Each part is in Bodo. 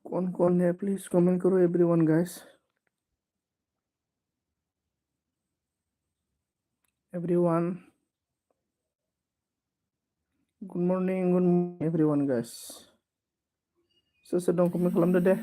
कौन कौन है प्लीज कमेंट करो everyone guys everyone good morning everyone guys सोर सोर दं कमेंट खालामदो दे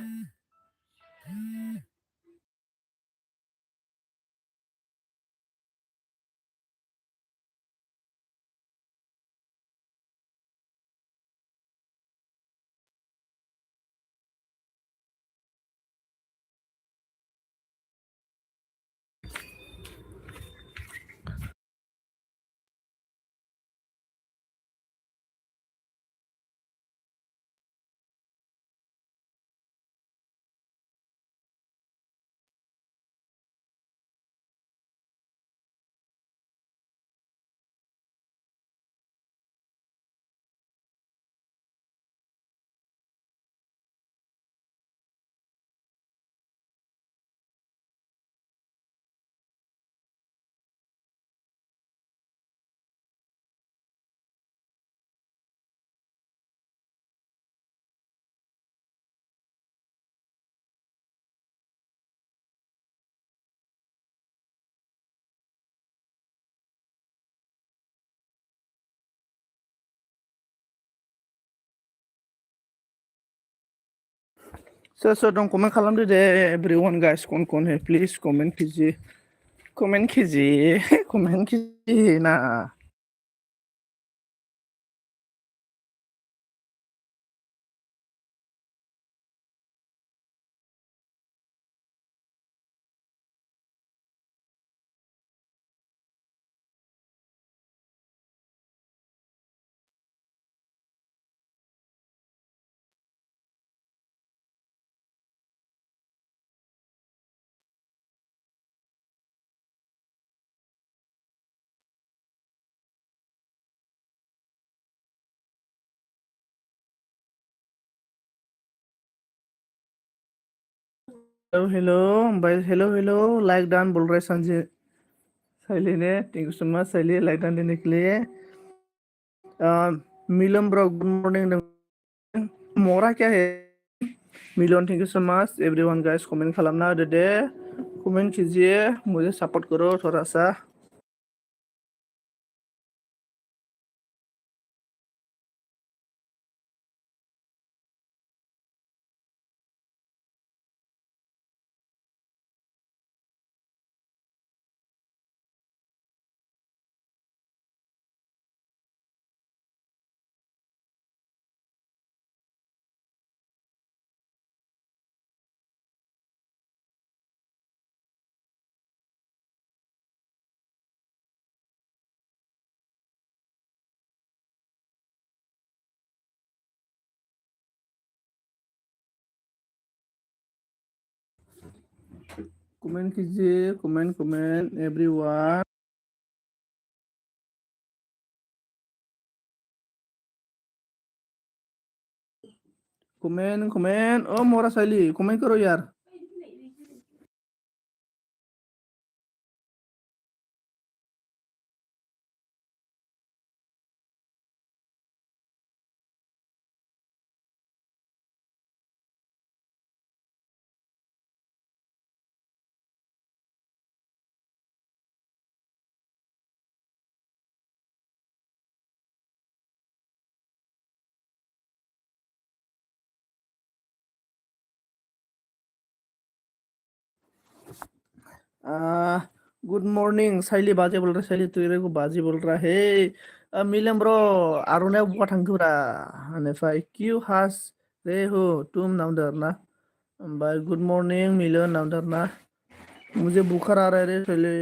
सोर सोर दं कमेंट खालामदो दे एवरीवन गाइस कौन है प्लीज कमेंट कीजिए ना हेलो हेलो भाई हेलो लाइक डाउन बोल रहे संजय शैली ने थैंक यू सो मच शैली लाइक डाउन देने के लिए मिलम ब्रो गुड मॉर्निंग मोरा क्या है Milan thank you so much everyone guys comment खालामना होदो दे कमेंट कीजिए मुझे सपोर्ट करो थोड़ा सा कमेंट कीजिए कमेंट एवरीवन कमेंट ओ मोरा शैली कमेंट करो यार गुड मॉर्निंग शैली बाजे बोल रहा शैली तेरे को बाजी बोल रहा है मिलम ब्रो आर'नायाव बहा थांखोब्रा बेनिफ्राय किउ हास रे हो तुम नामदो आरोना ओमफ्राय गुड मॉर्निंग मिलन नामदो आरोना मुझे बुखार आ रहा है रे शैली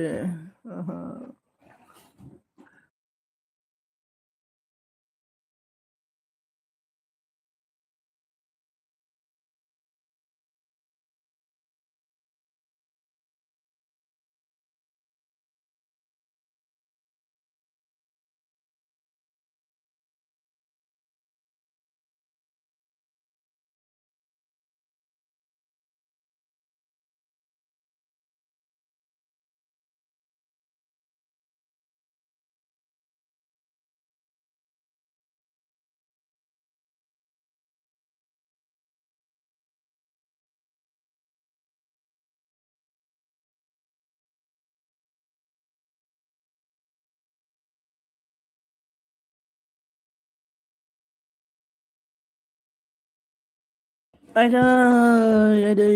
आयदै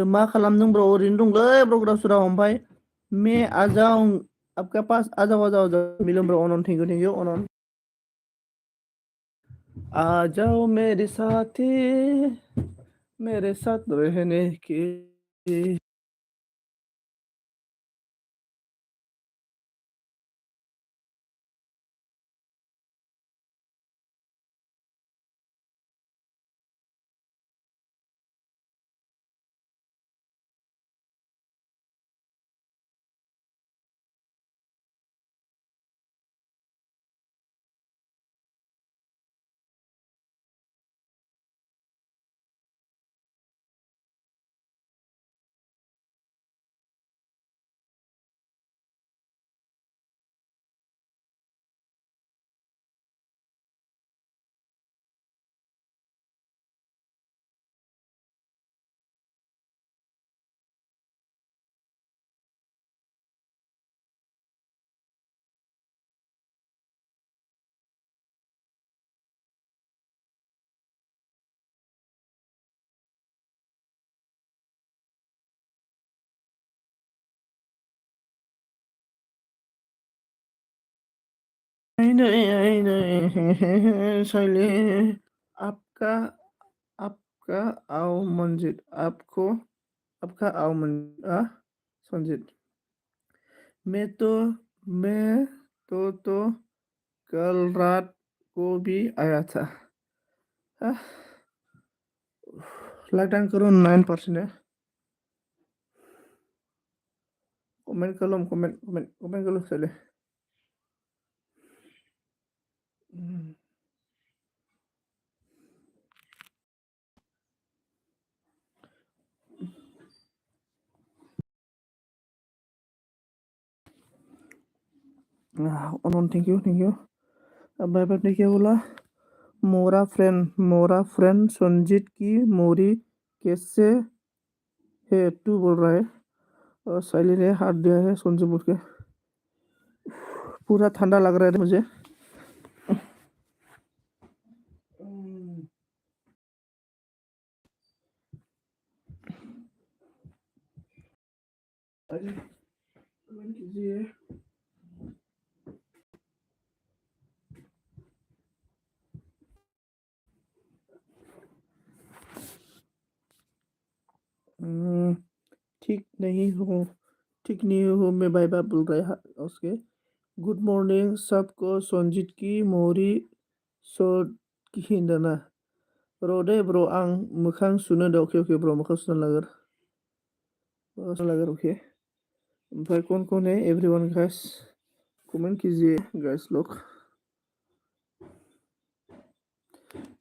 मा खालामदों ब्र ओरैनो दंलै ब्र गोदाव सोराव ओमफ्राय मैं आ जाऊं आपके पास आ जाओ आ जाओ आ जाओ मिलूं ब्रो अनन थैंक यू अनन आ जाओ मेरे साथ रहने की नहीं शैली आपका आपका आओ मंजिल आपको आपका आओ मंजिल संजीत मैं तो कल रात को भी आया था लाइक करो 9% है कमेंट कर लो कमेंट कर लो चले उन्होंने थैंक यू अब भाई ने क्या बोला मोरा फ्रेंड संजीत की मोरी कैसे है तू बोल रहा है और साइली ने हाथ दिया है संजीत बोल के पूरा ठंडा लग रहा है मुझे अरे कमेंट कीजिए ठीक नहीं हूँ मैं बाय बाय बोल रहा है उसके गुड मॉर्निंग सबको संजीत की मोरी सो की दाना र' दे ब्र आं मोखां सुनो दे अके ब्र मोखां सुनो लागोर ओके ओमफ्राय कौन है एवरीवन गाइस कमेंट कीजिए गाइस लोग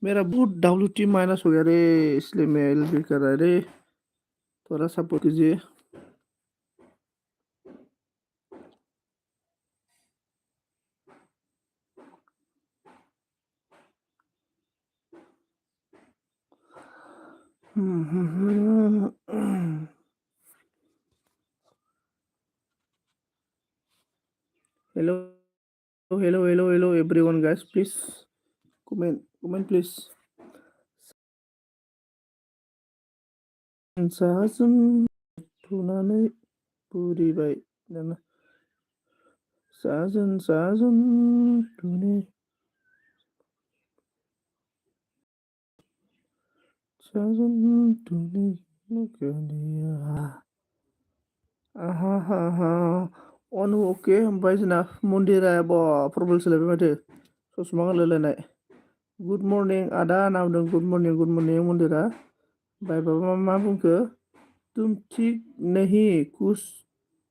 मेरा बहुत WT माइनस हो गया रे इसलिए मैं LB कर रहा है रे थोड़ा सपोर्ट कीजिए hello hello everyone guys please comment please Sajan थुनानै बुरिबाय दाना साजन थुने साजन थुने गलिया आहा अनु अके ओमफ्राय जोंना मन्दिरा प्रबल सोलायबाय माथो ससमा गानलायलायनाय गुड मर्निं आदा नामदों गुड मर्निं मन्दिरा बाय बाबा मा बुंखो तुम ठीक नहीं कुछ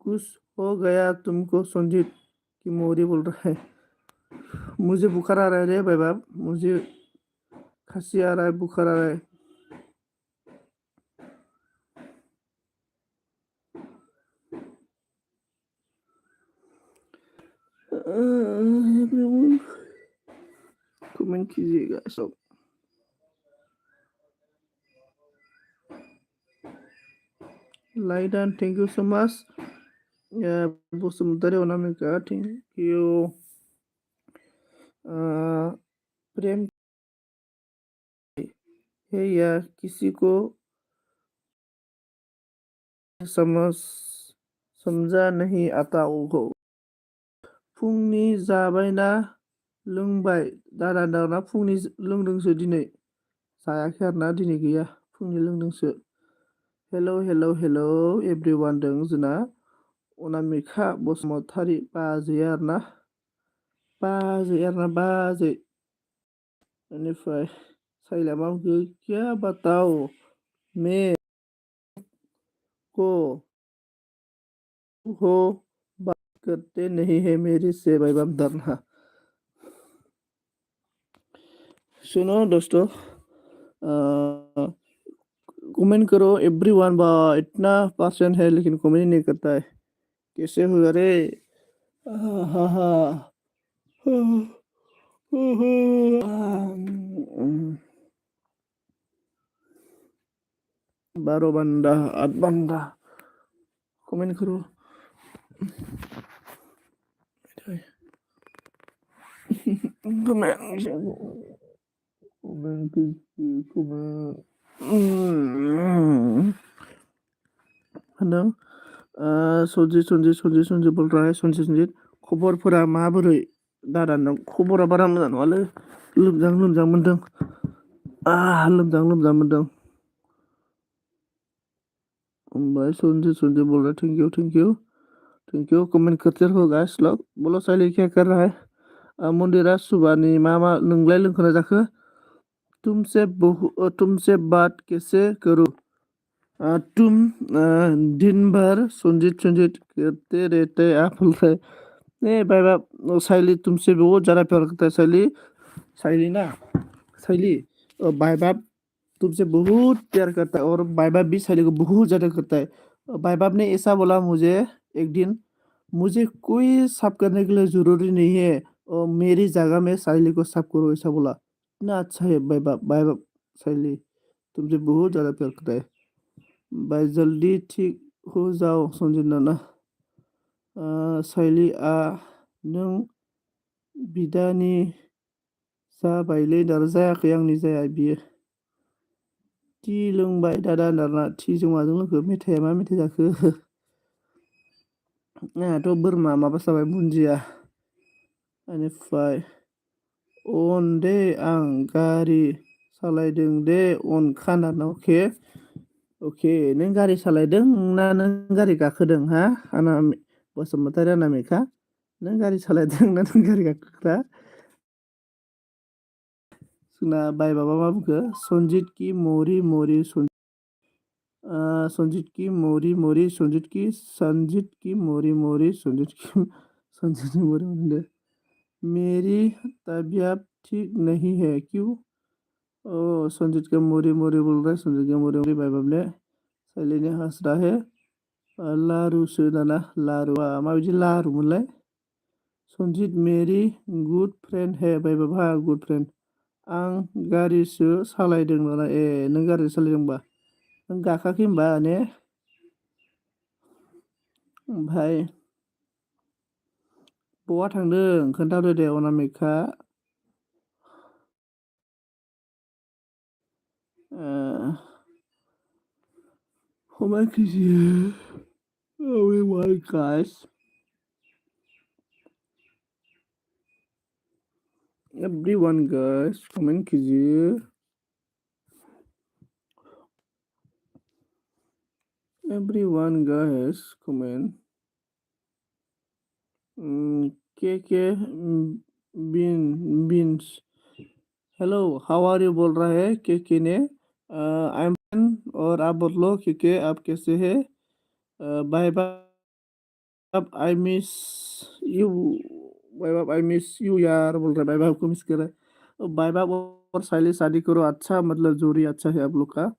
कुछ हो गया तुमको संजीत की मोरी बोल रहा है मुझे बुखार आ रहा है रे भाई बाप मुझे खांसी आ रहा है बुखार आ रहा है कमेंट कीजिएगा सब लाइडन thank you so much Basumatary Anamika thank you प्रेम है या किसी को समझ समझा नहीं आता वो फुंनि जाबायना लोंबाय दादा दाना फुंनि लोंदोंसो दिनै जायाखै आरोना दिनै गैया फुंनि लोंदोंसो हेलौ हेलौ हेलौ एभ्रिवान दों जोंना अनामिका बसुमतारी बाजै आरोना बाजै बेनिफ्राय साइला मा बुंखो क्या बताओ मैं को हो बात करते नहीं है मेरे से भाई बाप डरना सुनो दोस्तों कमेंट करो एवरीवन बा इतना परसेंट है लेकिन कमेंट नहीं करता है कैसे हो अरे हा हा बारह बंदा 8 बंदा कमेंट करो कमेंट होनदों सनजित बोल रहा है सनजित खबरफोरा माबोरै दादा नों खबरा बारा मोजां नङालै लोमजां मोनदों लोमजां मोनदों ओमफ्राय सनजित बोल रहा है थैंक यू कमेंट करते रहो गाइस लोग बोलो साइली क्या कर रहा है मन्दिरा सुबानि मा नोंलाय लोंखोना जाखो तुमसे बात कैसे करूं तुम दिन भर संजीत करते रहते आप बोल रहे नहीं भाई बाप साइली तुमसे बहुत ज़्यादा प्यार करता है साइली ना साइली भाई बाप तुमसे बहुत प्यार करता है और भाई बाप भी साइली को बहुत ज़्यादा करता है भाई बाप ने ऐसा बोला मुझे एक दिन मुझे कोई साफ करने के लिए ज़रूरी नहीं है और मेरी जगह में साइली को साफ करो ऐसा बोला इतना अच्छा है भाई बाप साइली तुमसे बहुत ज़्यादा प्यार करता है भाई जल्दी ठीक हो जाओ संजीत नाना साइली नों बिदानि जाबायलै दारा जायाखै आंनि जाया बियो टि लोंबाय दादा दाना टिजों माजों लोंखो मेथाइया मा मेथाइ जाखो आंहाथ' बोरमा माबा जाबाय बुन्दिया बेनिफ्राय अन दे आं गारि सालायदों दे अन खानान अके नों गारि सालायदों ना नों गारि गाखोदों हा आंना बसुमतारी अनामिका नों गारि सालायदों ना नों गारि गाखोग्रा जोंना बाय बाबा मा बुंखो संजीत की मोरी संजीत की मोरी संजीत की मोरी होनदो मेरी तबीयत ठीक नहीं है क्यों संजीत का मोरी बोल रहा है संजीत का मोरी भाई बाप ने साइली ने हंस रहा है लारुसो दाना लारुआ माबायदि लारुमोनलाय संजीत मेरी गुड फ्रेंड है भाई बाबा गुड फ्रेंड आं गारिसो सालायदों नालाय नों गारि सालायदोंबा नों गाखाखै होनबा ने ओमफ्राय बहा थांदों खोन्थादो दे Anamika Como é que oh my gosh everyone guys comment कीजिए everyone guys comment के बीन्स हेलो हाउ आर यू बोल रहा है के ने आई एम और आप बोलो के आप कैसे हैं bye bye I miss you bye bye I miss you यार बोल रहा है बाय बाय को मिस कर रहा है बाय बाय और साइली शादी करो अच्छा मतलब जोड़ी अच्छा है आप लोग का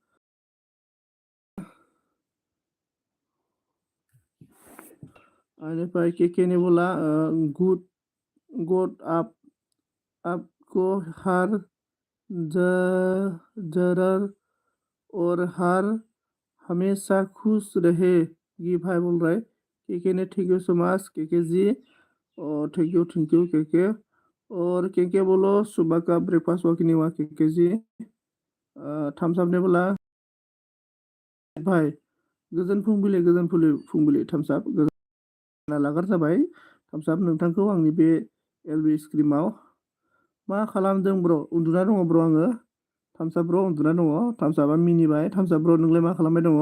अरे भाई के ने बोला गुड गुड आपको हर जरर और हर हमेशा खुश रहेगी भाई बोल रहा है के ने थैंक यू सो मच के जी और थैंक यू के और बोलो सुबह का ब्रेकफास्ट हुआ कि नहीं हुआ के जी थाम्स आपने बोला भाई गोजोन फुंबिलि थाम्स आप लागार जाबाय थाम्स आप नोंथांखौ आंनि बे एलबि स्क्रिमाव मा खालामदों ब्र' उन्दुना दङ ब्र' आङो थाम्स आप ब्र' उन्दुना दङ थाम्स आपआ मिनिबाय थाम्स आप ब्र' नोंलाय मा खालामबाय दङ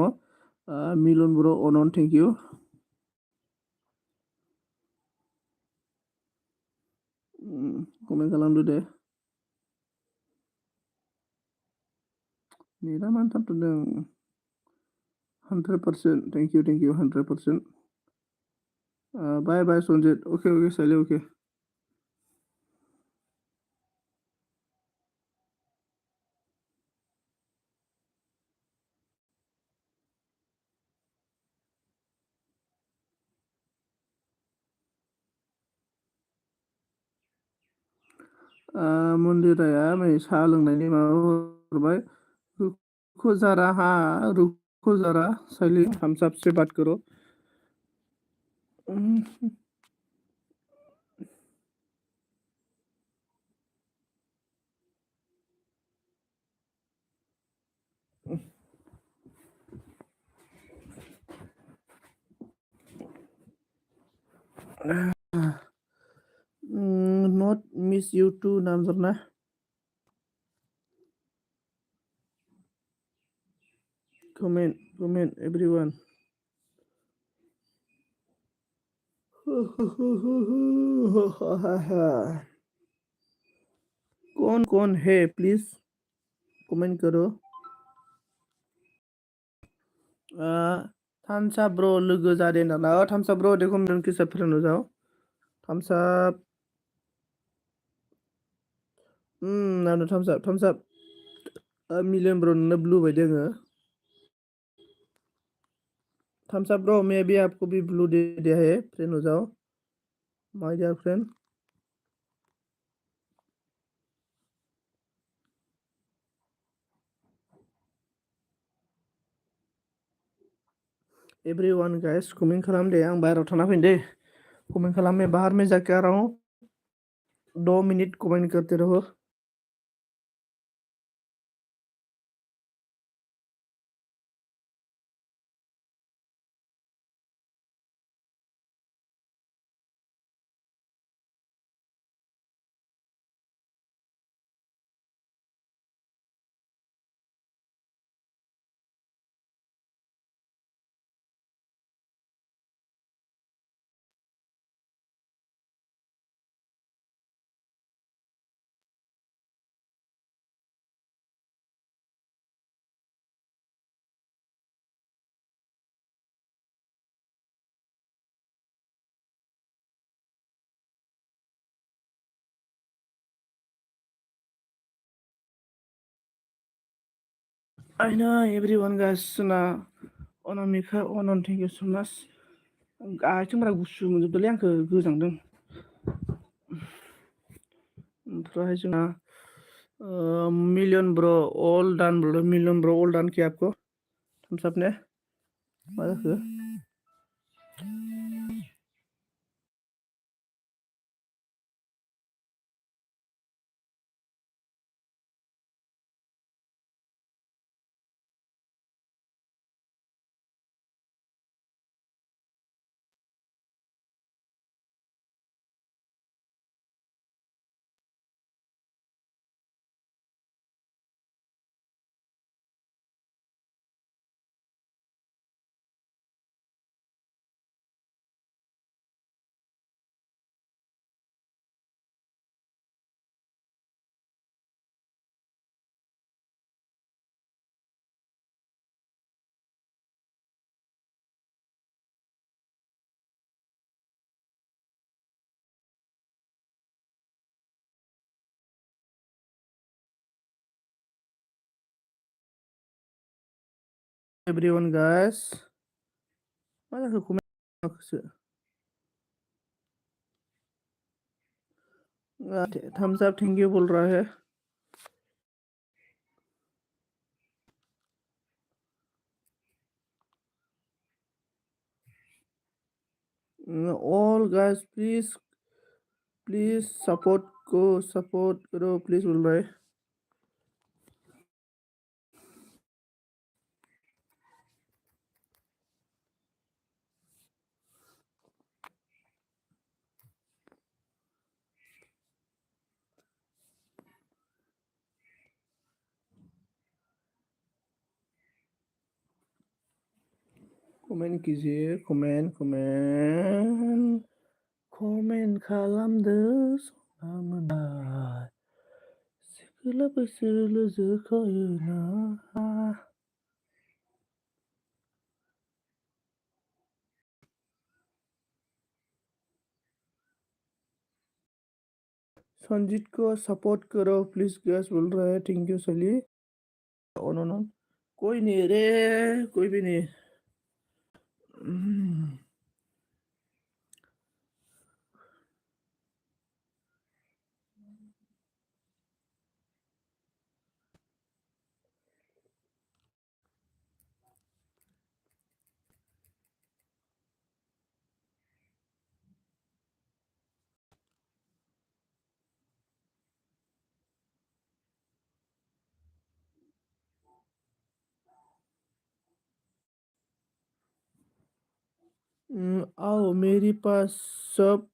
मिलन ब्र' अनन थेंक इउ कमेन्ट खालामदो दे नेटा मानो थाबथादों 100% थेंक इउ 100% बाय बाय सन्जित अके साइले अके मन्दिराया नै साहा लोंनायनि माबा हरबाय रुको जरा हाँ रुको जरा साइली हम सबसे बात करो नॉट मिस यू टू नाम जरना comment everyone कौन कौन है प्लीज कमेंट करो थाम्स आप ब्रो लोगो जादे ना थाम्स आप ब्रो देखो मेरे के सब फ्रेंड हो जाओ थाम्स आप नानो थाम्स आप मिलियन ब्रो ने ब्लू बाय देङो थम्स अप ब्रो मे भी आपको भी ब्लू दे दिया है फ्रेंड हो जाओ my dear friend everyone guys comment खालाम दे आं बाहराव थाना फैदों दे कमेंट खालाम मैं बाहर में जाके आ रहा हूँ 2 मिनट कमेंट करते रहो I know everyone guys ना अनामिका अनन थेंक यू सो माच आथिंफोरा गुसु मोनजोबदोंलै आंखो गोजांदों ओमफ्राय जोंना मिलियन ब्रो ऑल डन ब्रो मिलियन ब्रो ऑल डन किया आपको थम्स अप ने मा जाखो एवरीवन गाइस मा जाखो कमेन्ट माखोसो थम्स अप थैंक यू बोल रहा है all guys please please support करो प्लीज बोल रहा है कमेन्ट कीजिए कमेन्ट खालामदो सनामोनबाय सिखोला बोसोर जोखायोना संजीत को सपोर्ट करो प्लीज गैस बोल रहा है थैंक यू सली ऑन कोई नहीं रे कोई भी नहीं आओ मेरे पास सब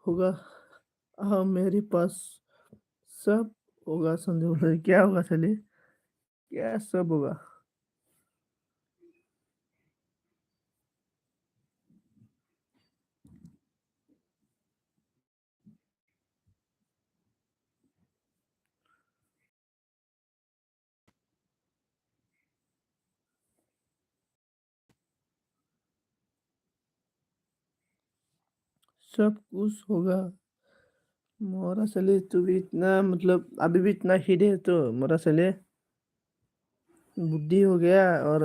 होगा आओ मेरे पास सब होगा संजय बोल रहे क्या होगा चलिए क्या सब होगा सब कुछ होगा मोरा चले तू भी इतना मतलब अभी भी इतना हिट है तो मोरा चले बुद्धि हो गया और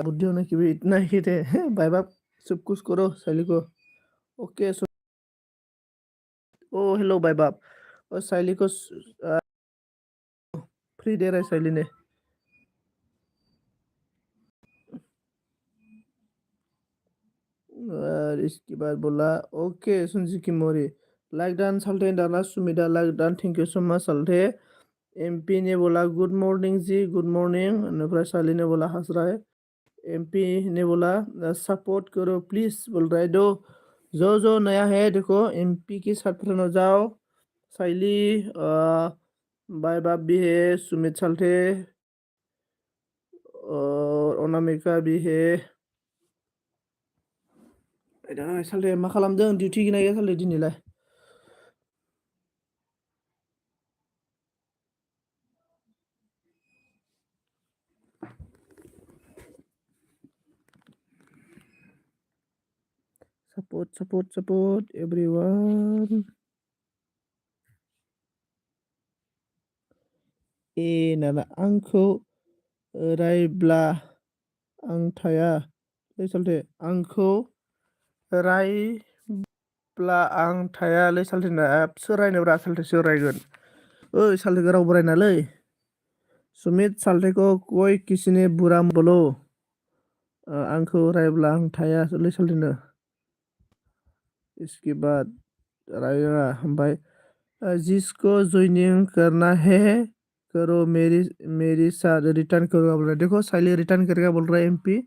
बुद्धि होने की भी इतना हिट है भाई बाप सब कुछ करो शैली को ओके सो ओ हेलो भाई बाप और शैली को फ्री दे रहा है शैली ने और इसके बाद बोला ओके सुनजी की मोरी लाइक डान साल्टे डाना सुमिदा लाइक डान थैंक यू सो मच साल्टे एमपी ने बोला good morning ji good morning ओमफ्राय शाली ने बोला हंस रहा है एमपी ने बोला सपोर्ट करो प्लीज बोल रहा है दो जो नया है देखो एमपी की साथ फ्रेंड जाओ साइली बाय बाप भी है सुमित साल्टे और अनामिका भी है साल्टे मा खालामदों डिउटि गैया गैया साल्टे दिनैलाय support everyone नाना आंखौ रायब्ला आं थाया लै साल्टे आंखौ रायब्ला आं थाया लै साल्टे ना सोर रायनोब्रा साल्टे सोर रायगोन ओइ साल्टेखौ रावबो रायनालै सुमित साल्टे को कोई किसी ने बुरा बोलो आंखौ रायब्ला आं थाया लै साल्टेनो इसके बाद रायगा ओमफ्राय जिसको ज्वाइनिंग करना है करो मेरी साथ रिटर्न करो बोल रहा है देखो साइली रिटर्न करेगा बोल रहा है एमपी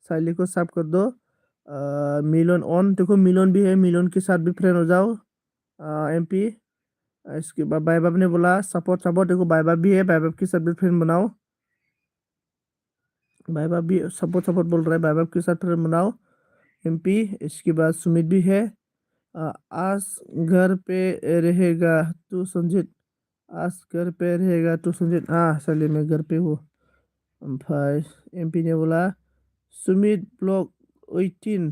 साइली को साफ कर दो मिलन ऑन देखो मिलन भी है मिलन के साथ भी फ्रेंड हो जाओ एमपी इसके बाद बाई बाप ने बोला सपोर्ट सपोर्ट देखो बाई बाप भी है बाई बाप के साथ भी फ्रेंड बनाओ बाई बाप भी सपोर्ट सपोर्ट बोल रहा है बाई बाप के साथ फ्रेंड बनाओ एमपी इसके बाद सुमित भी है आज घर पे रहेगा तू संजीत आज घर पे रहेगा तू संजीत हाँ चलिए मैं घर पे हूँ ओमफ्राय एमपी ने बोला सुमित ब्लॉक 18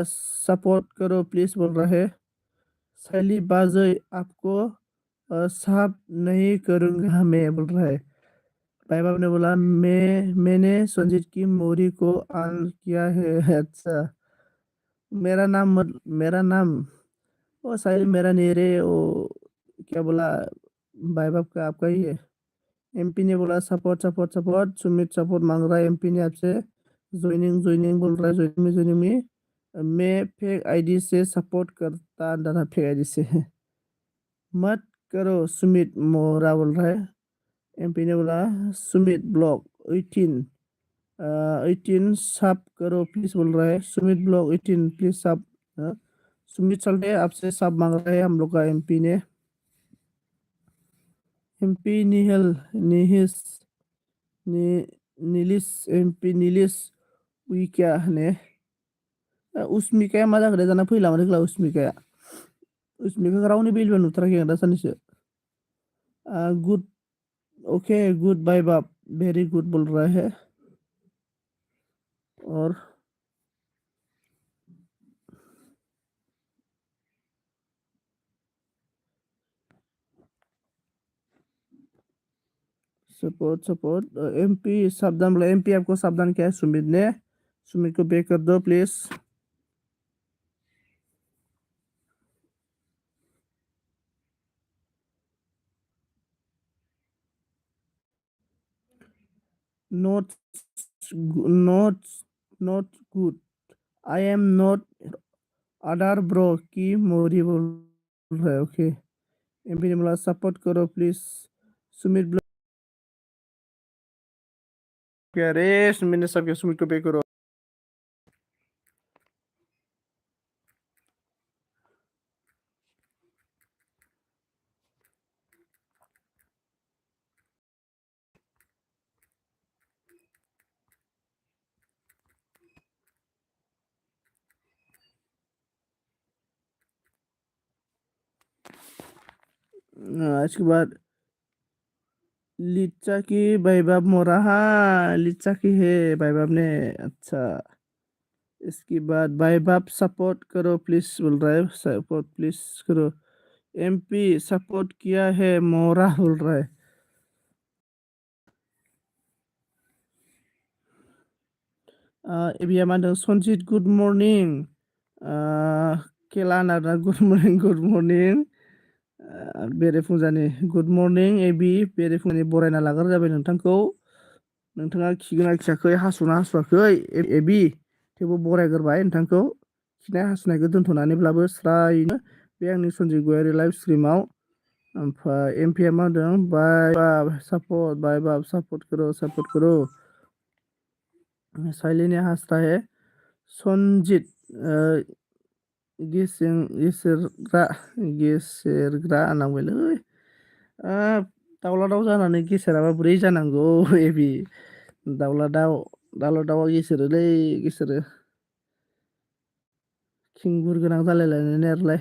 सपोर्ट करो प्लीज बोल रहा है शैली बाजई आपको साफ नहीं करूँगा मैं बोल रहा है भाई बाप ने बोला मैंने संजीत की मोरी को ऑन किया है अच्छा मेरा नाम वो साहिल मेरा नहीं रे वो क्या बोला भाई बाप का आपका ही है एमपी ने बोला support support support Sumit support मांग रहा है एमपी ने आपसे ज्वाइनिंग ज्वाइनिंग बोल रहा है ज्वाइनिंग में मैं फेक आईडी से सपोर्ट करता था फेक आईडी से मत करो सुमित मोरा बोल रहा है एमपी ने बोला सुमित ब्लॉक 18 18 सब करो प्लीज बोल रहा है सुमित ब्लॉक 18 प्लीज सब सुमित चलते आपसे सब मांग रहे हैं हम लोग का एमपी ने एमपी निहल निहिस नीलिस एमपी नीलिस उइका ने उसमिकाया मा जाखो दे जाना फैला मानो होग्ला उसमिकाया उसमिकाखौ रावनिबो इलिभेन नुथाराखै आं दासाननैसो गुड ओके गुड बाय बाप वेरी गुड बोल रहा है और सपोर्ट सपोर्ट एमपी सावधान बोला एमपी आपको सावधान किया है सुमित ने सुमित को बैक कर दो please not not not good I am not other bro की मोरी बोल रहा है ओके एमपी ने बोला सपोर्ट करो प्लीज सुमित बोला क्या रे सुमित ने सब सुमित को पे करो इसके बाद लिच्चा की भाईबाब मोरा हाँ लिच्चा की है भाईबाब ने अच्छा इसके बाद भाईबाब सपोर्ट करो प्लीज बोल रहा है सपोर्ट प्लीज करो एमपी सपोर्ट किया है मोरा बोल रहा है एबिया मा होनदों सनजित गुड मर्निं केला नारना गुड मर्निं गुड मर्निं बेरेफुंजानि गुड मर्निं एबि बेरेफुंजानि बरायना लाग्रा जाबाय नोंथांखौ नोंथाङा खिगोना खियाखै हासुना हासुवाखै एबि थेवबो बरायग्रोबाय नोंथांखौ खिनाय हासुनायखौ दोनथ'नानैब्लाबो स्रायनो बे आंनि सन्जय गयारि लाइभ स्ट्रिमाव ओमफ्राय एमपिआ मा होनदों बाय बाब सपोर्ट सपोर्ट करो साइलिने हास्रा है सनजित गेसेरग्रा गेसेरग्रा होननांबायलै दाउला दाउ जानानै गेसेराबा बोरै जानांगौ एबि दाउला दाउआ गेसेरोलै गेसेरो खिंगुर गोनां जालायलायनाय आरोलाय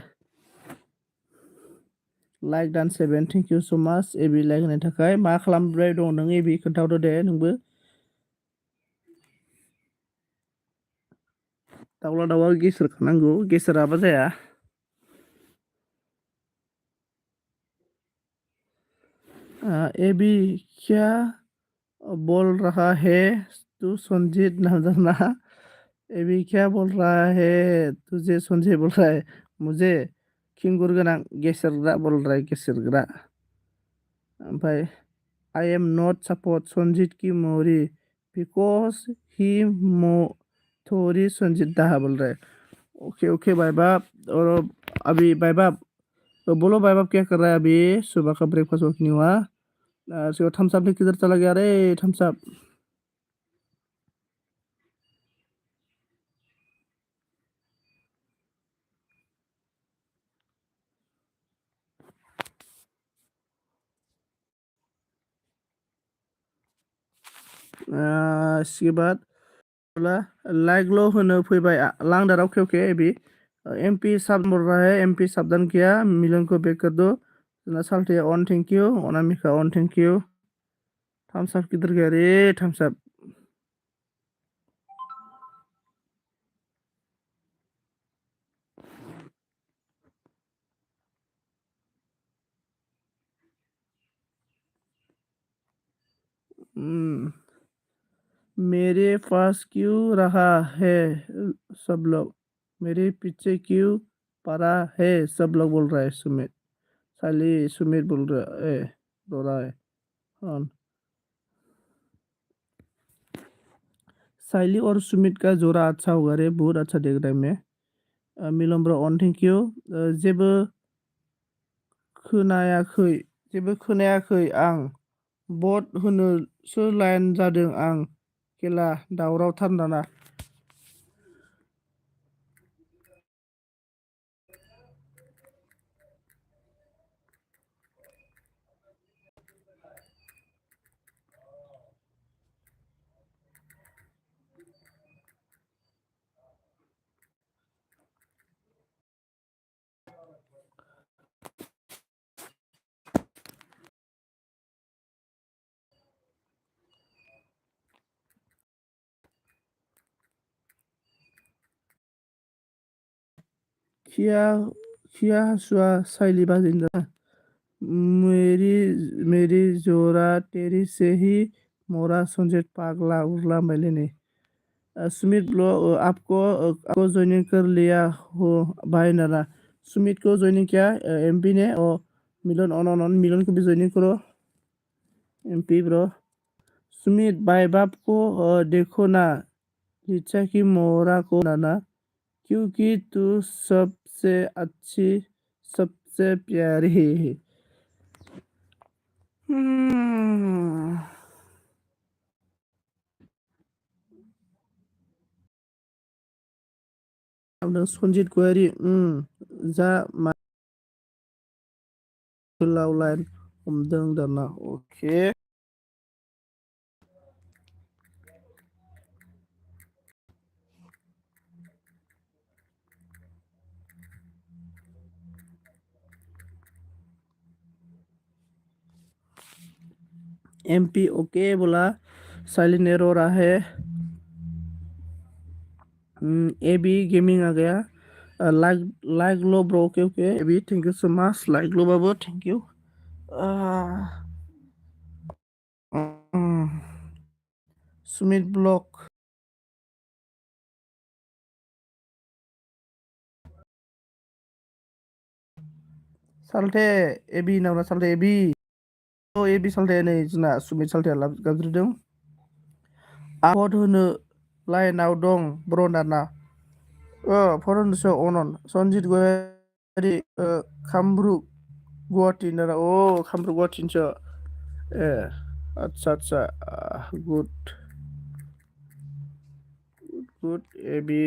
लाइक दान 7 थेंक इउ स' माच एबि लाइक होनायनि थाखाय मा खालामबाय दं नों एबि खोन्थाहरदो दे नोंबो दाउला दाउआ गेसेरखानांगौ गेसेराबा जाया एबि क्या बोल रहा है तू संजीत नाम एबी क्या बोल रहा है तुझे संजय बोल रहा है मुझे खिंगुर गोनां गेसेरग्रा बोल रहा है गेसेरग्रा ओमफ्राय I am not support Sanjeet की मोरी बिकॉज ही मो थोड़ी संजीत दाहा बोल रहा है ओके ओके भाई बाप और अभी भाई बाप तो बोलो भाई बाप क्या कर रहा है अभी सुबह का ब्रेकफास्ट वर्क नहीं हुआ थम्स अप भी किधर चला गया रे थम्स अप इसके बाद बोला लाइकल' होनो फैबाय लांदार ओके ओके एबि एमपी साब बोल रहा है एमपी साबधान किया मिलन को बैक कर दो साल्टे ऑन थैंक यू अनामिका ऑन थैंक यू थम्स अप किधर गया रे थम्स अप मेरे पास क्यों रहा है सब लोग मेरे पीछे क्यों पड़ा है सब लोग बोल रहा है सुमित साली सुमित बोल रहा है रो रहा है हाँ साइली और सुमित का जोड़ा अच्छा होगा रे बहुत अच्छा देख रहा है मैं मिलन ब्र अन थेंक यू जेबो खोनायाखै जेबो खोनायाखै आं भट होनोसो लाइन जादों आं खेला दावरावथार दाना खिया खिया हसुआ साइली बाजिंदा मेरी मेरी जोरा तेरी से ही मोरा संजेत पागला उर्ला मैंने सुमित ब्लो आपको ज्वाइनिंग कर लिया हो भाई नारा सुमित को ज्वाइनिंग किया एमपी ने और मिलन ऑन मिलन को भी ज्वाइनिंग करो एमपी ब्रो सुमित भाई बाप को देखो ना लिचा की मोरा को नाना क्योंकि तू सबसे अच्छी सबसे प्यारी है Hmm. Abang Sunjit Query, जा माथुलाव लाइन हमदों दाना ओके एमपी ओके बोला साइलेंट एरर आ है एबी गेमिंग आ गया लाइक लाइक लो bro okay okay AB thank you so much like लो बाबू थैंक यू सुमित ब्लॉक साल्टे एबी नावना साल्टे एबी ओ एबी साल्टे नै जोंना सुमित साल्टे गाबज्रिदों आबद होनो लाइनाव दं ब्र दाना फरायनोसो अनन सनजित गयारि कामरुप गुवाहाटि नारा कामरुप गुवाहाटिनिसो ए आदसा गुड गुड एबि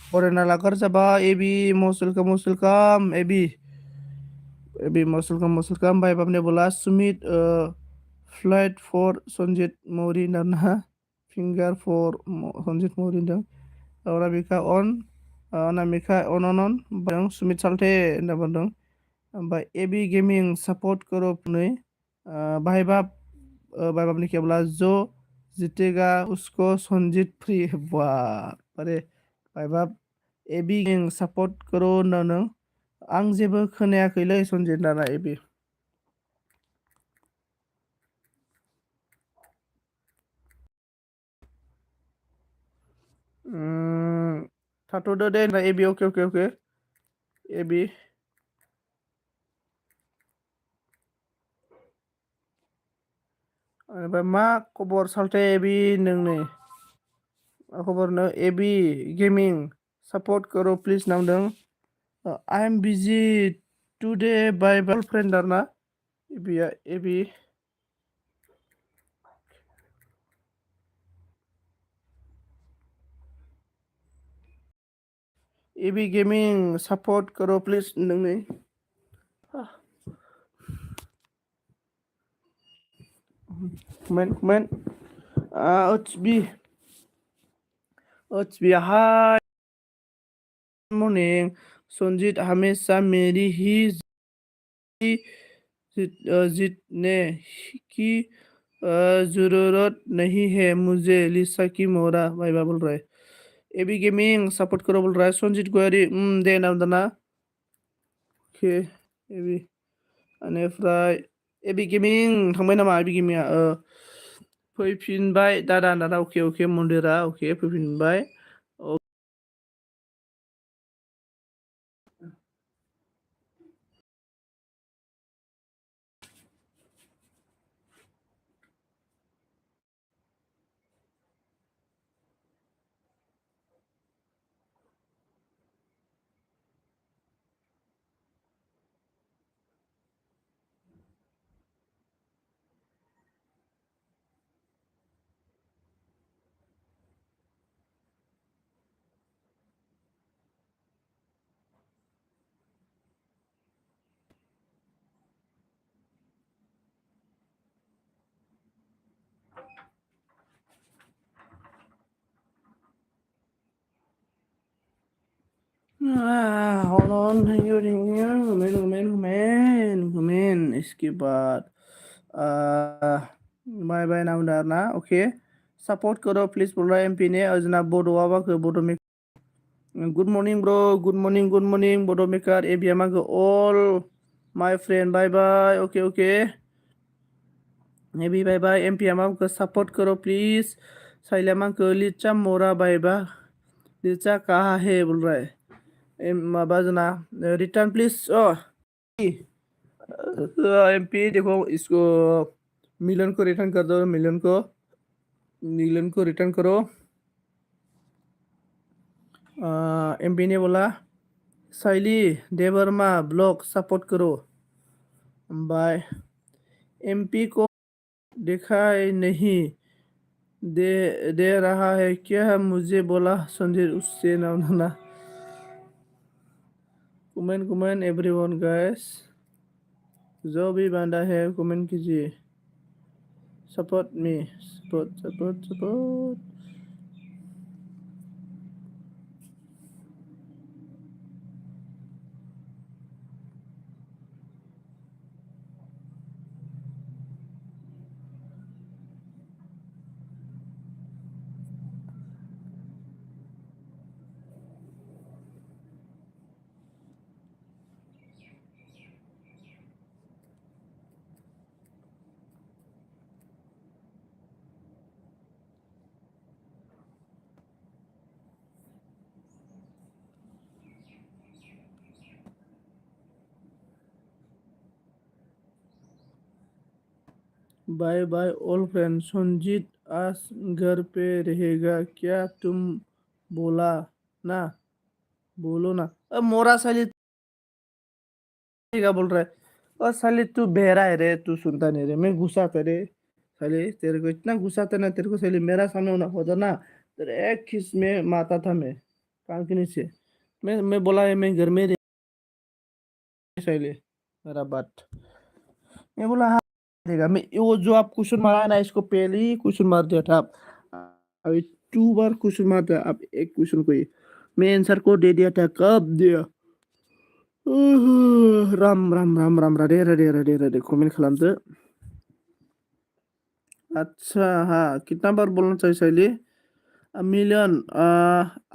फरायना लागार जाबा एबि मस्ट वेलकाम एबि मस्ट वेलकाम भाई बाबने बोला Sumit flight for सनजित Mauri Nana finger for सनजित मौरी दं अनामिका अन बरं सुमित साल्टे होनना बुंदों ओमफ्राय एबि गेमिं सपोर्ट करो नै भाई बाबने केवला जो जीतेगा उसको संजीत फ्री वाह अरे भाई बाब एबि गेमिं सपोर्ट करो होनना नों आं जेबो खोनायाखैलै संजीत दाना एबि थाथ'दो दे एबि अके एबि ओमफ्राय मा खबर साल्टे एबि नोंनि मा खबर नो एबि गेमिं सपोर्ट करो प्लिज नामदों I am busy today bye girlfriend आरोना एबि एबि गेमिं सपोर्ट करो प्लिज नोंनि comment it's be hi morning Sanjeet हमेशा मेरी ही जीतने की जरूरत नहीं है मुझे लिसा की मोरा भाई बोल रहा है एबी गेमिंग सपोर्ट करो बोल रहा है संजीत गोयारी दे नाम दाना ओके एबी बेनिफ्राय एबि गेमिं थांबाय नामा एबि गेमिंआ फैफिनबाय दादा अके मन्दिरा अके फैफिनबाय hold on thank you komen इसके बाद बाय बाय नाम दाना ओके सपोर्ट करो प्लीज बोल रहा एमपी ने अजना बोडो आवाखो बोडो में Good morning, bro. Good morning, good morning. Bodo maker, ABM all my friend. Bye bye. Okay, okay. Maybe bye bye. MPM को support करो please. साइलेमा को लिचा मोरा बाय बा लिचा कहाँ है बोल रहा है माबा जना रिटर्न प्लीज एमपी देखो इसको मिलन को रिटर्न कर दो मिलन को रिटर्न करो एमपी ने बोला साइली देवर्मा ब्लॉग सपोर्ट करो बाय एमपी को दिखाई नहीं दे रहा है क्या मुझे बोला संजय उससे ना ना कमेंट एवरीवन गाइस जो भी बंदा है कमेंट कीजिए support me support bye bye all friend Sanjeet आज घर पे रहेगा क्या तुम बोला ना बोलो ना अब मोरा साली क्या बोल रहा है और साली तू बहरा है रे तू सुनता नहीं रे मैं गुस्सा था रे साली तेरे को इतना गुस्सा था ना तेरे को साली मेरा सामने होना होता ना तेरे एक खिस में मारता था मैं कान के नीचे मैं बोला है मैं घर में रह साली मेरा बात मैं बोला हाँ देगा मैं वो जो आप क्वेश्चन मारा है ना इसको पहले ही क्वेश्चन मार दिया था आप अभी 2 बार क्वेश्चन मार दिया आप एक क्वेश्चन को ही मैं आंसर को दे दिया था कब दिया राम रे कमेंट खालामदो अच्छा हाँ कितना बार बोलना चाहिए सैली मिलियन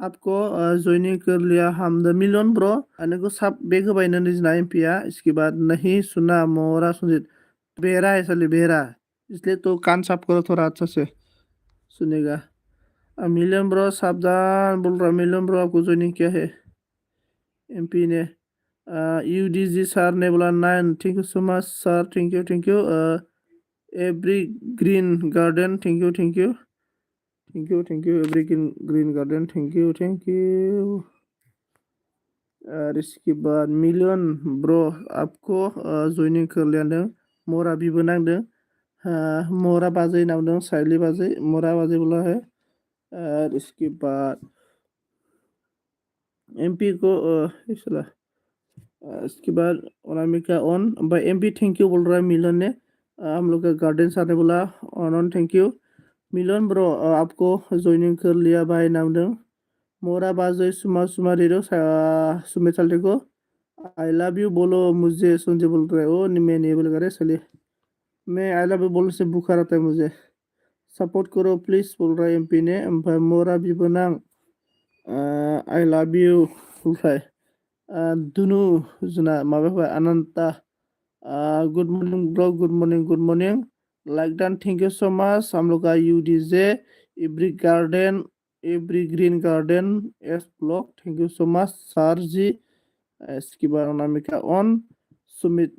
आपको ज्वाइनिंग कर लिया हम द मिलियन ब्रो आने को सब बेग भाई ने ना पिया इसके बाद नहीं सुना मोरा सुनित बेहरा है सली बेहरा इसलिए तो कान साफ करो थोड़ा अच्छा से सुनेगा मिलियन ब्रो सावधान बोल रहा मिलियन ब्रो आपको ज्वाइनिंग क्या है एमपी ने यूडीजी सर ने बोला 9 thank you so much sir thank you every green garden thank you every green garden thank you और इसके बाद मिलियन ब्रो आपको ज्वाइनिंग कर लिया मोरा भी बनांदों मोरा बाजै नावदों साइली बाजै मोरा बाजै बोला है और इसके बाद एमपी को इसला इसके बाद Anamika on Bhai MP thank you बोल रहा है मिलन ने हम लोग का गार्डन साथ बोला on thank you Milan bro आपको ज्वाइनिंग कर लिया भाई नावदों मोरा बाजै सुमा सुमा रेडो सुमे चलते को आई लव यू बोलो मुझे संजय बोल रहा है ओ मैं नहीं बोल रहा चलिए मैं आई लव यू बोलने से बुखार आता है मुझे सपोर्ट करो प्लीज बोल रहा है एमपी ने ओमफ्राय मोरा भी बनां आई लव यू ओमफ्राय दुनु जना माबाफोर Ananta good morning bro good morning like डन थैंक यू सो मच हम लोग का UDJ evergreen garden S block thank you so much sir ji इसके बाद अनामिका ऑन सुमित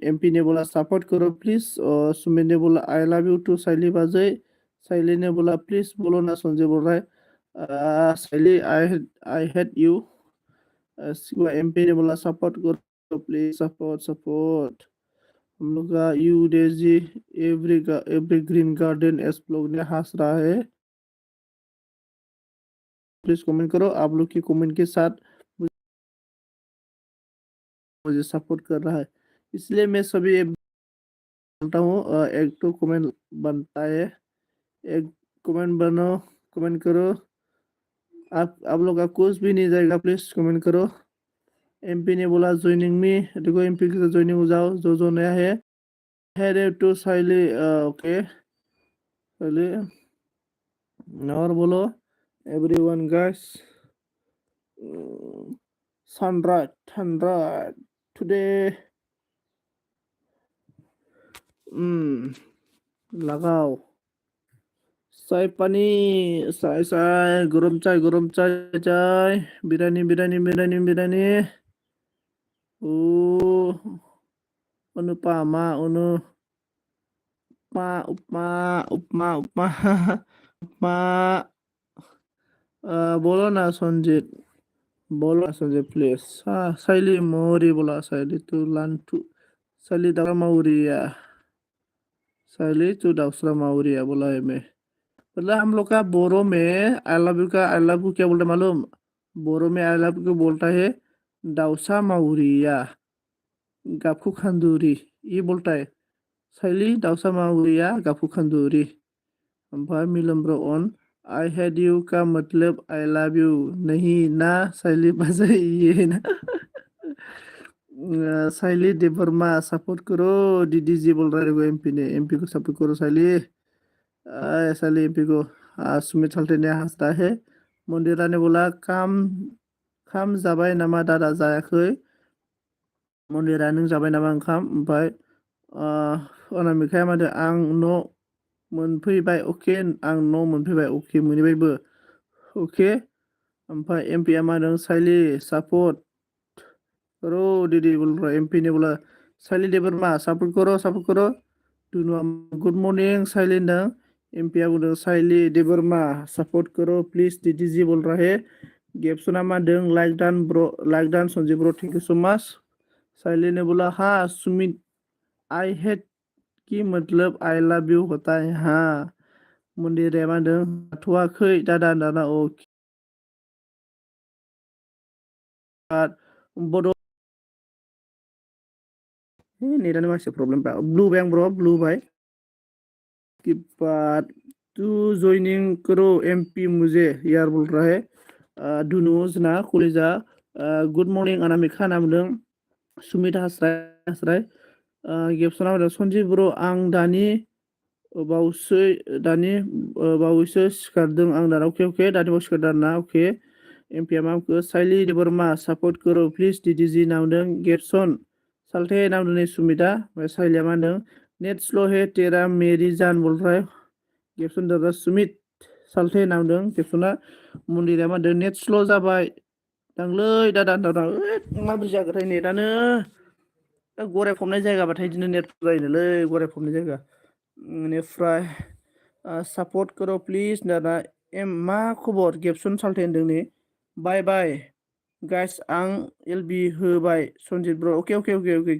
एमपी ने बोला सपोर्ट करो प्लीज और सुमित ने बोला आई लव यू टू साइली बाजै साइली ने बोला प्लीज बोलो ना संजय बोल रहा है साइली आई हेट यू एमपी ने बोला सपोर्ट करो प्लीज सपोर्ट हम लोग का यू डेजी evergreen garden S blog ने हंस रहा है प्लीज कमेंट करो आप लोग की कमेंट के साथ मुझे सपोर्ट कर रहा है इसलिए मैं सभी बोलता हूँ एक तो कमेंट बनता है एक कमेंट बनो कमेंट करो आप लोग का कुछ भी नहीं जाएगा प्लीज कमेंट करो एमपी ने बोला ज्वाइनिंग मी देखो एमपी के साथ ज्वाइनिंग हो जाओ जो नया है टू साइली ओके चलिए और बोलो everyone guys Mm, sunrise. Today, लगाओ चाय पानी चाय चाय गरम चाय चाय बिरानी uh unu pama unu upma upma बोलो ना संजीत बोलो ना संजीत प्लीज शैली मोरी बोला शैली तू लांटू शैली दारा माउरिया शैली तू दाउसरा माउरिया बोला है मैं मतलब हम लोग का बोरो में आई लव यू का आई लव यू क्या बोलते हैं मालूम बोरो में आई लव यू को बोलता है दाउसा माउरिया गापखु खंदूरी ये बोलता है शैली दाउसा माउरिया गापखु खंदूरी ओमफ्राय मिलम्ब्र अन आई हेड यू का मतलब आई लव यू नहीं ना शैली बाजे ये ना शैली देवर्मा सपोर्ट करो दीदी जी बोल रहे हो एमपी ने एमपी को सपोर्ट करो शैली शैली एमपी को सुमित साल्टे ने हंसता है मंदिरा ने बोला खाम जाबाय नामा दादा जायाखै मन्दिरा नों जाबाय नामा ओंखाम ओमफ्राय अनामिकाया मादो आं न' मोनफैबाय अके आं न' मोनफैबाय अके मोनहैबायबो अके ओमफ्राय एमपिया मादों साइली सापर्ट करो दीदी बोल रहा एमपी ने बोला साइली देबरमा सपोर्ट करो दुनुआ गुड मॉर्निंग साइली ने एमपिया बोलदों साइली देबरमा सपोर्ट करो प्लीज दीदी जी बोल रहा है गेप्सना मादों लाइक डान Sanjeev bro thank you so much साइली ने बोला हाँ सुमित आई हेट की मतलब आई लव यू होता है हाँ मन्दिरा मादों हाथ'वाखै दादा ओ बड' नेटानो मानसि प्रब्लेम ब्लू बाय आं ब्र ब्लू बाय कि बात तू ज्वाइनिंग करो एमपी मुझे यार बोल रहा है दुनु जना कलेजा गुड मॉर्निंग अनामिका नामदों सुमित हास्राय गेप्सना होदों सन्जीब ब्र आं दानि बावैसो सिखारदों आं दाना अके दानि बाव सिखारदों ना अके एमपिया मामखौ साइली बोरमा सपोर्ट करो प्लिज दीदी नामदों गेप्सन साल्टे नामदों नै सुमिता साइलिया मा होनदों नेट स्लो है तेरा मेरी जान बोल रहा है गेप्सन दादा सुमित साल्टे नामदों गेप्सना मन्दिरा मा होनदों नेट स्ल' जाबाय दांलै दादा माबोरै जागोनथाय नेटानो गरायफबनाय जायगाबाथाय बिदिनो नेट जायोनोलै गरायफबनाय जायगा बेनिफ्राय सापर्ट करो प्लिज दादा मा खबर गेप्सन साल्टे होनदों नै बाय बाय गाइस आं एलबि होबाय सन्जित ब्र अके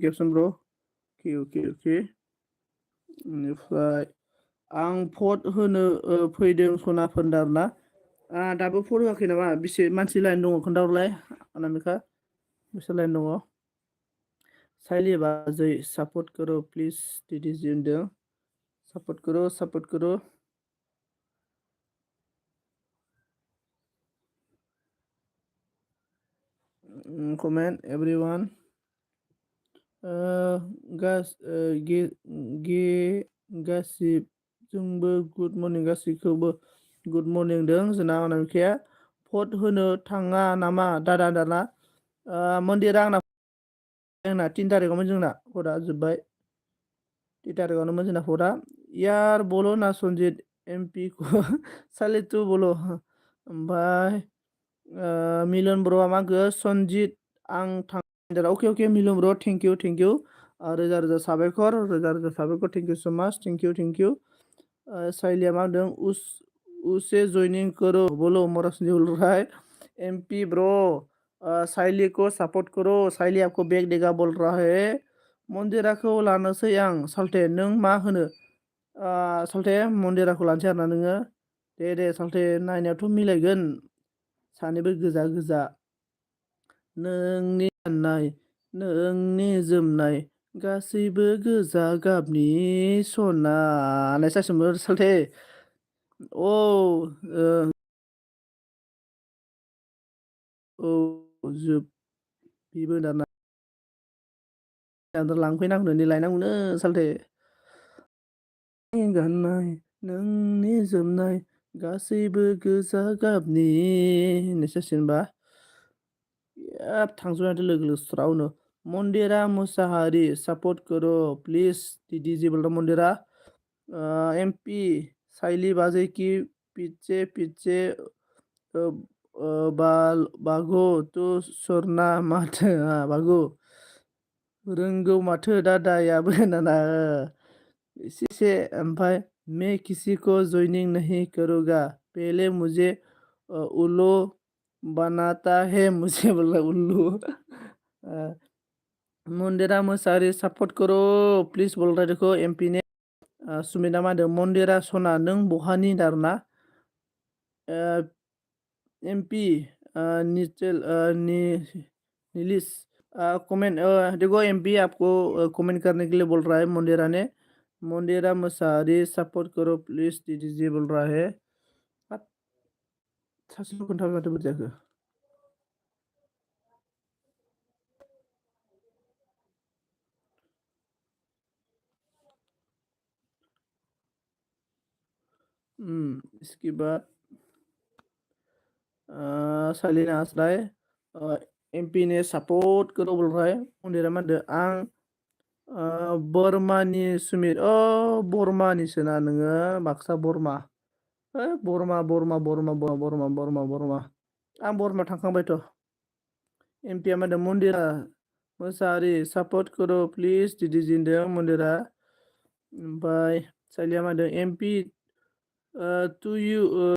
गेप्सन ब्र अके बेनिफ्राय आं भट होनो फैदों सना फोन्दारना दाबो भट होआखै नामा बेसे मानसि लाइन दङ खोन्थाहरलाय अनामिका बेसे लाइन दङ साइलि बाजै सापर्ट करो प्लिज दीदी जी होनदों सापर्ट करो कमेन्ट एभ्रिवान गासिबजोंबो गुड मर्निं गासैखौबो गुड मर्निं दों जोंना अनामिकाया भट होनो थाङा नामा दादा मन्दिरा आंना 3 तारिखआवमोन जोंना भटआ जोब्बाय 3 तारिखआवनोमोन जोंना भटआ यार बोलो ना सन्जित एमपी को साले तू बोलो ओमफ्राय मिलन ब्र'आ मा गो सन्जित आं अके मिलन ब्र' थेंक इउ रोजा रोजा साबायखर थेंक इउ सो माच थेंक इउ साइलिया मा होनदों उसे ज्वाइनिंग करो बोलो मोरा संजीव बोल रहा है एमपी ब्रो साइली को सपोर्ट करो साइली आपको बैग देगा बोल रहा है मन्दिराखौ लानोसै आं साल्टे नों मा होनो साल्टे मन्दिराखौ लानोसै आरोना नोङो दे साल्टे नायनायावथ' मिलायगोन सानैबो गोजा नोंनि गाननाय नोंनि जोमनाय गासैबो गोजा गाबनि सना होननाय जासिगोन साल्टे जोब बेबो दाना लांफैनांगौनो लायनांगौनो साल्टे गाननाय नोंनि जोमनाय गासैबो गोजा गाबनि होननाय जासिगोन होनबा अब थांजोबनायजों लोगो लोगो स्रावनो मन्दिरा मुसाहारि सापर्ट करो प्लिज दीदी जी बोल रहा मन्दिरा एमपी साइली बाजे की पीछे पीछे बागो तो सरना माथो बागो रोंगौ माथो दादायाबो होनाना इसे ओमफ्राय मैं किसी को ज्वाइनिंग नहीं करूँगा पहले मुझे उल्लू बनाता है मुझे बोला उल्लू मन्दिरा मोसाहारि सापर्ट करो प्लिज बोल रहा देखो एमपी ने सुमिता मा होनदों मन्दिरा सना नों बहानि दारना एमपी निचल नीलिस कमेंट देखो एमपी आपको कमेंट करने के लिए बोल रहा है मंडेरा ने मंडेरा मसाहारि सपोर्ट करो प्लीज दीदी जी बोल रहा है हाब, सासेल' खोन्थाबाय माथो बोरै जाखो इसके बाद सालिना आस्राय एमपी ने सपोर्ट करो बोल रहा है मंडेरा मा होनदों आं बर्मानि सुमित बर्मानिसोना नोङो बाक्सा बर्मा बर्मा आं बर्मा थांखांबायथ' एमपिया मा होनदों मन्दिरा मोसाहारि सापर्ट करो प्लिज दिदि जी होनदों मन्दिरा ओमफ्राय सालिया मा होनदों एमपि टु इउ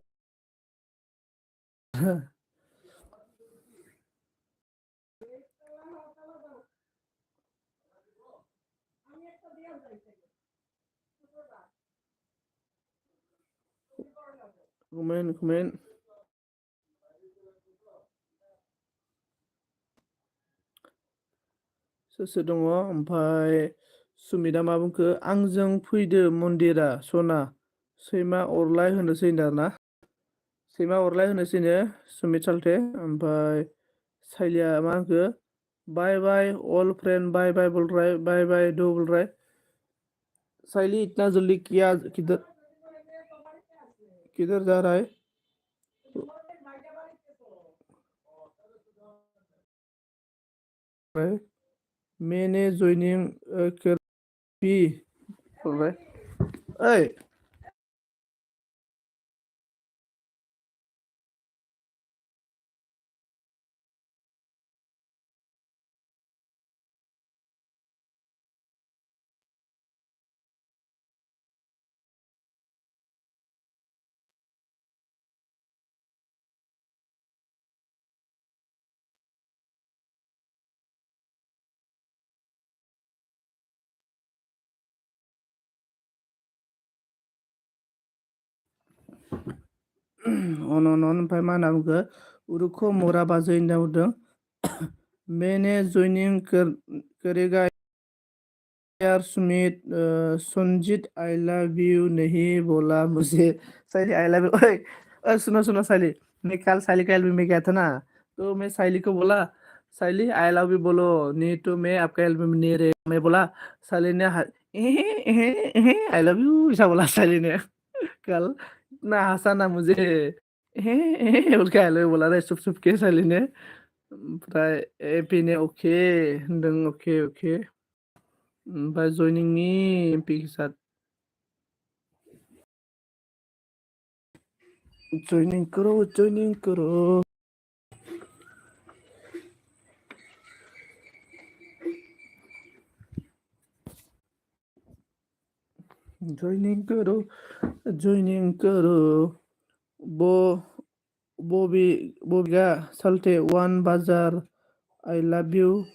कमेन्ट सोर सोर दङ ओमफ्राय सुमिता मा बुंखो आंजों फैदो मन्दिरा सना सैमा अरलाय होनोसै आरोना सैमा अरलाय होनोसैनो सुमित सालथे ओमफ्राय साइलिया मा होनखो बाय बाय ऑल फ्रेंड बाय बाय बोल रहा है बाय बाय दो बोल रहा है साइली इतना जल्दी किया किधर जा रहा है मैंने ज्वाइनिंग कर भी बोल रहा है ओए अन ओमफ्राय मा होनना बुंखो उरुखो मरा बाजै होनना बुंदों मैंने ज्वाइनिंग करेगा यार Sumit Sanjit I love you नहीं बोला मुझे साइली आई लव यू ओए सुनो सुनो साइली मैं कल साइली का एल्बम में गया था ना तो मैं साइली को बोला साइली आई लव यू बोलो नहीं तो मैं आपका एल्बम में नहीं रहे मैं बोला साइली ने आई लव यू ऐसा बोला साइली ने कल इतना हंसा ना मुझे बोल के आई लव यू बोला रहे चुप चुप के साइली ने ओमफ्राय एपी ने अके होनदों अके अके ओमफ्राय जयनिंनि एमपि के साथ जयनिंग करो जयनिंग करो जयनिंग करो जयनिंग करो वो बॉबी बॉबिगा साल्टे वन बाजार आई लव यू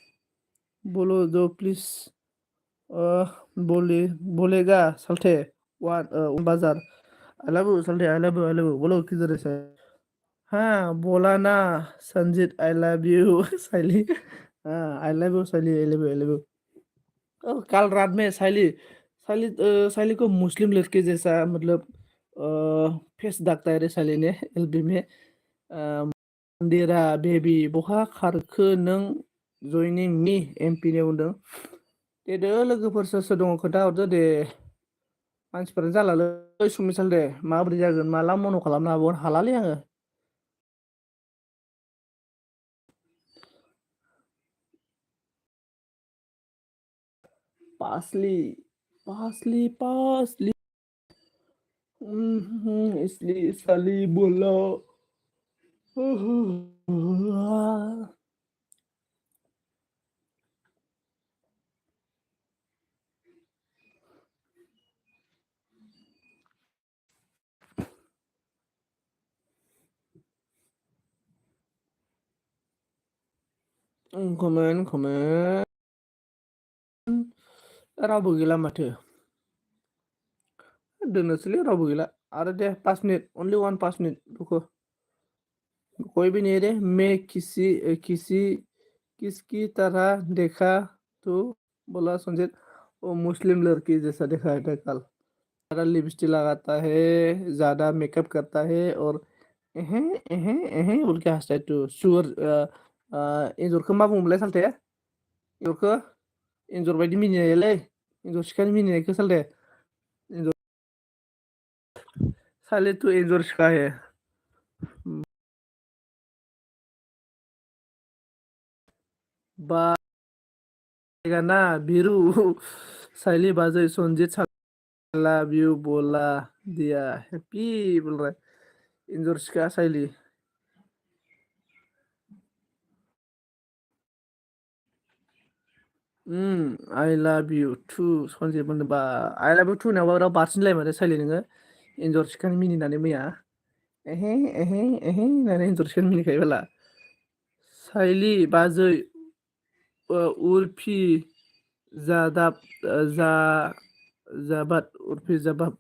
बोलो दो प्लीज बोलेगा साल्टे वन बाजार आई लव यू बोलो किधर है हाँ बोला ना Sanjeet I love you Saili हाँ I love you Saili I love you I love you कल रात में साइली साइली साइली को मुस्लिम लड़के जैसा मतलब फेस दागता है रे साइली ने एलबी में मन्दिरा बेबी बहा खारखो नों जयनिं नि एमपि ने बुंदों देदो लोगोफोर सोर सोर दङ खोन्थाहरदो दे मानसिफोरानो जालालै सुमिसाल दे माबोरै जागोन माला मन' खालामनो हाबावगोन हालालै आङो parsley, parsley, parsley. इसलिए साली बोला. Comment. रावबो गैला माथो. दोननोसैलै रावबो गैला. आरो दे 5 मिनिट. Only 1 minute. रुको. कोई भी नहीं रे. मैं किसकी तरह देखा तो बोला संजीत. वो मुस्लिम लड़की जैसा देखा है कल. ज़्यादा लिपस्टिक लगाता है, ज़्यादा मेकअप करता है और एहे एहे एहे बोल के हंसता है तू. सुअर एन्जरखौ मा बुङोमोनलाय सालथे? एन्जरखौ एन्जर बायदि मिनिनायलै. एन्जर सिखानि मिनिनायखौ सालथे. एन्जर साले तू एन्जर सिखा है. बायगाना बिरु साइली बाजै संजीत लव यू बोला दिया. हैप्पी बोल रहा है. एन्जर सिखा साइली. I love you too Sanjeet मोनबा. I love you too होननायावबा राव बारसिनलाय माथो साइली नोङो. एन्जर सिखानि मिनिनानै मैया. एहे एहे एहे होननानै एन्जर सिखानि मिनिखायो बाला. साइली बाजै उर्फि जाबाद उर्फि जाबाब.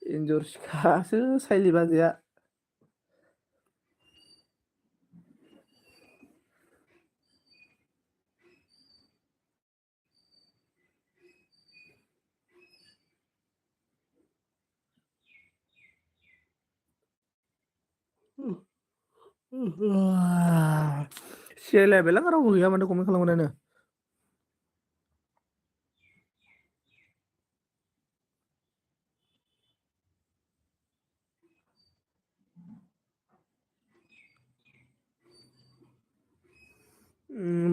एन्जर सिखासो साइली बाजैया. सिलायबायलां रावबो गैया माथो कमेन्ट खालामग्रायानो.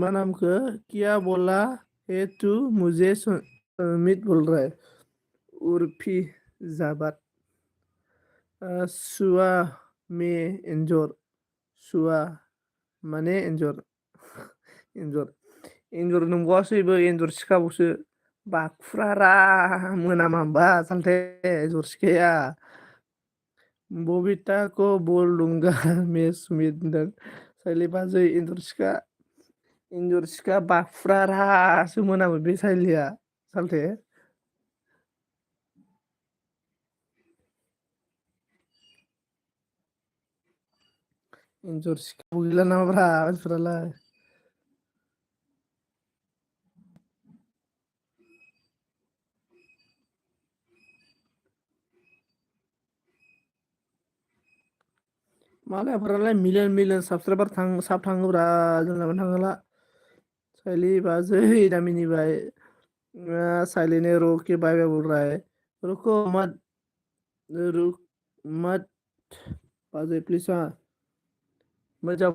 मा नामखौ क्या बोला है तू मुझे सुमित बोल रहा है. उर्फी जाबाद. सुआ में एन्जर. सुआ माने एन्जर. एन्जर नंबावासैबो एन्जर सिखाबावसो. बाखुरारा मोनामा होमबा सालथे एन्जर सिखाया. बबिता को बोल दूंगा मैं सुमित होनदों. साइली बाजै एन्जर सिखा बाखुरारासो मोनामो बे साइलिया सालथे. एन्जर सिखाबो गैला नामाब्रा मानसिफोरालाय. मालायफोरालाय मिलियन साबसक्राइबार साब थाङोब्रा. जोंनाबो थाङोला. साइली बाजै दामिनिबाय. साइली ने रो के बाय बाय बोल रहा है. रुको मत बाजै प्लीज. हाँ मत जाओ.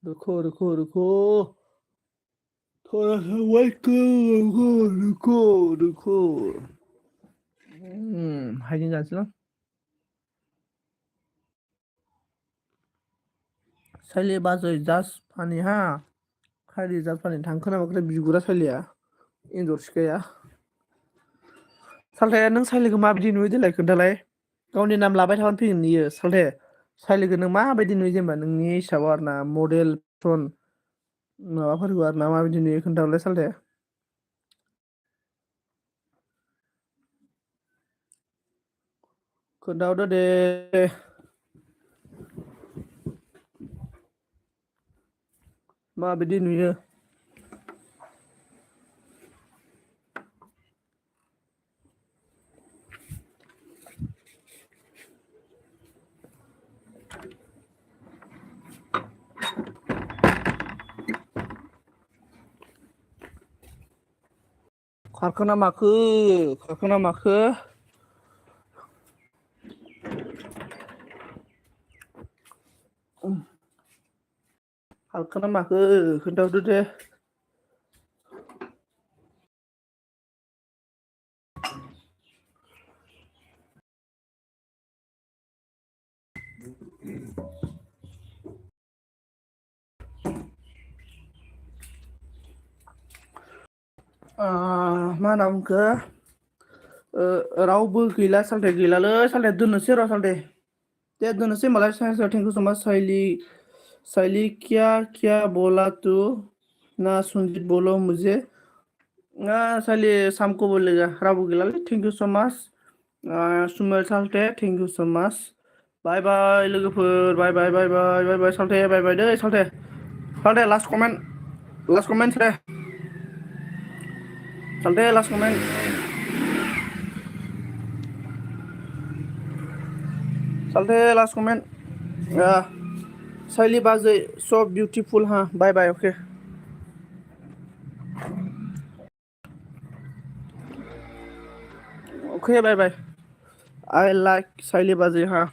रुको थोड़ा सा वेट करो. रुको. हाइजें जानोसै ना. साइली बाजै जास्ट फानि हा. खालि जास्ट फानि थांखोनामाखै बिगुरा साइलिया. एन्जर सिखाया. सालथे नों साइलिखौ माबायदि नुयो देलाय खोन्थालाय. गावनि नाम लाबाय थाबानो फैगोन इयो सालथे. साइलिखौ नों माबायदि नुयो जेनेबा नोंनि हिसाबाव आरो ना मडेल टन माबाफोरखौ आरो ना माबायदि नुयो खोन्थाहरलाय सालथे. खोन्थाहरदो दे. माबायदि नुयो. खारखोना माखो. हालखोना माखो खोन्थाहरदो दे। मा होनना बुंखो रावबो गैला सालथे गैलालै सालथे दोननोसै र' सालथे दे दोननोसै होमबालाय थेंक इउ स' माच साइली क्या बोला तू ना सुनजित बोलो मुझे ना साइली सामको बोलेगा रावबो गैलालै थेंक इउ स' माच सुमेल सालथे थेंक इउ स' माच बाय बाय लोगोफोर बाय बाय बाय बाय बाय बाय सालथे बाय बाय दै सालथे सालथे लास्ट कमेन्ट सालथे लास्ट कमेन्ट सालथे लास्ट कमेन्ट साइली बाजै सो बिउटिफुल हाँ bye bye okay bye bye I like साइली बाजै हाँ